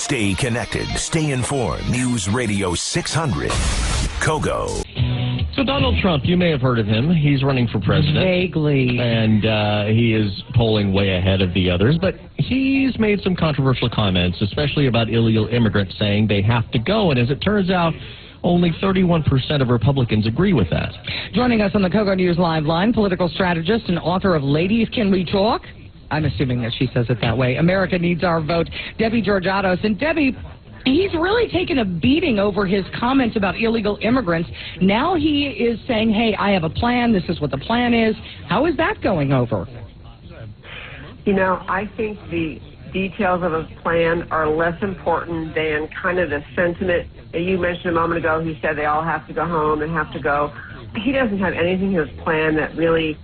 Stay connected. Stay informed. News Radio 600. Kogo. So Donald Trump, you may have heard of him. He's running for president. Vaguely. And he is polling way ahead of the others. But he's made some controversial comments, especially about illegal immigrants, saying they have to go. And as it turns out, only 31% of Republicans agree with that. Joining us on the Kogo News Live line, political strategist and author of Ladies Can We Talk? I'm assuming that she says it that way. America Needs Our Vote, Debbie Georgatos. And Debbie, he's really taken a beating over his comments about illegal immigrants. Now he is saying, hey, I have a plan. This is what the plan is. How is that going over? You know, I think the details of his plan are less important than kind of the sentiment that you mentioned a moment ago. He said they all have to go home and have to go. He doesn't have anything in his plan that really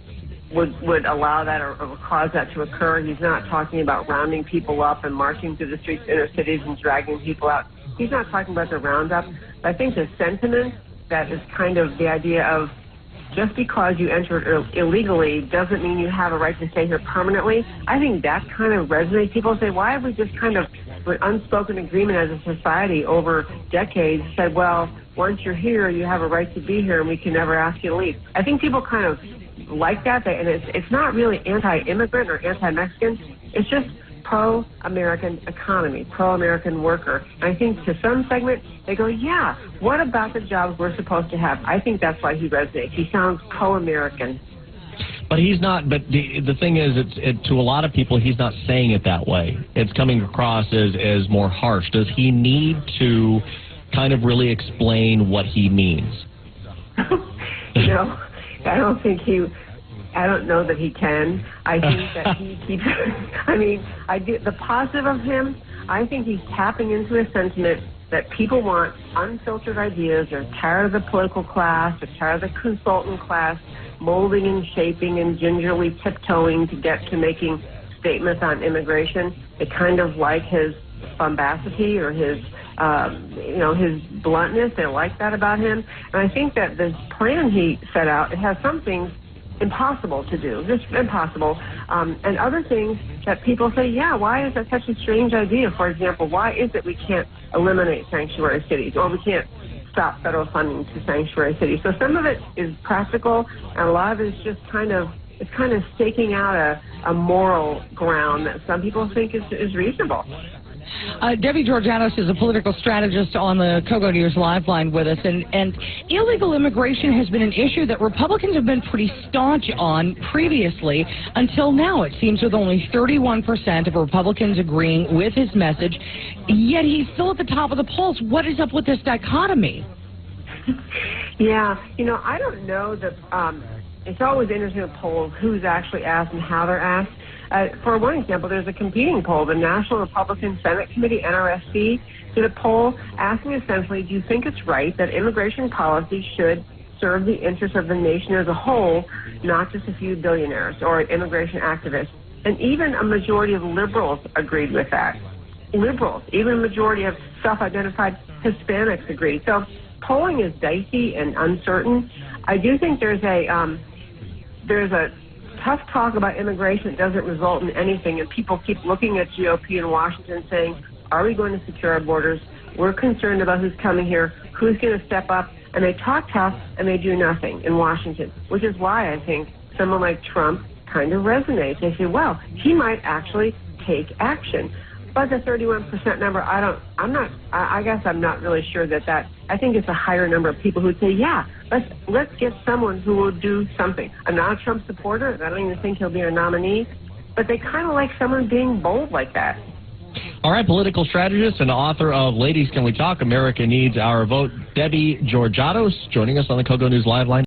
would allow that or cause that to occur. He's not talking about rounding people up and marching through the streets of inner cities and dragging people out. He's not talking about the roundup. But I think the sentiment that is kind of the idea of just because you entered illegally doesn't mean you have a right to stay here permanently. I think that kind of resonates. People say, why have we just kind of, with unspoken agreement as a society over decades, said, well, once you're here, you have a right to be here and we can never ask you to leave. I think people kind of like that, and it's not really anti-immigrant or anti-Mexican. It's just pro-American economy, pro-American worker. And I think to some segment, they go, yeah, what about the jobs we're supposed to have? I think that's why he resonates. He sounds pro-American. But he's not, but the thing is, to a lot of people, he's not saying it that way. It's coming across as more harsh. Does he need to kind of really explain what he means? You know, I don't know that he can. I think that he keeps, the positive of him, I think he's tapping into a sentiment that people want unfiltered ideas. They're tired of the political class. They're tired of the consultant class molding and shaping and gingerly tiptoeing to get to making statements on immigration. They kind of like his bombacity or his bluntness. They like that about him. And I think that the plan he set out, it has some things impossible to do, just impossible, and other things that people say, yeah, why is that such a strange idea? For example, why is it we can't eliminate sanctuary cities, or we can't stop federal funding to sanctuary cities? So some of it is practical, and a lot of it is just kind of staking out a moral ground that some people think is reasonable. Debbie Georgatos is a political strategist on the Kogo News Live line with us, and illegal immigration has been an issue that Republicans have been pretty staunch on previously until now. It seems with only 31% of Republicans agreeing with his message, yet he's still at the top of the polls. What is up with this dichotomy? Yeah, I don't know that it's always interesting with polls who's actually asked and how they're asked. For one example, there's a competing poll. The National Republican Senate Committee, NRSC, did a poll asking essentially, do you think it's right that immigration policy should serve the interests of the nation as a whole, not just a few billionaires or immigration activists? And even a majority of liberals agreed with that. Liberals, even a majority of self-identified Hispanics agreed. So polling is dicey and uncertain. I do think there's a tough talk about immigration that doesn't result in anything, and people keep looking at GOP in Washington saying, are we going to secure our borders? We're concerned about who's coming here, who's going to step up, and they talk tough and they do nothing in Washington, which is why I think someone like Trump kind of resonates. They say, well, he might actually take action. But the 31% number, I guess I'm not really sure that I think it's a higher number of people who would say, yeah, let's get someone who will do something. I'm not a Trump supporter. I don't even think he'll be a nominee. But they kind of like someone being bold like that. All right, political strategist and author of Ladies Can We Talk? America Needs Our Vote, Debbie Georgatos, joining us on the Kogo News Live line.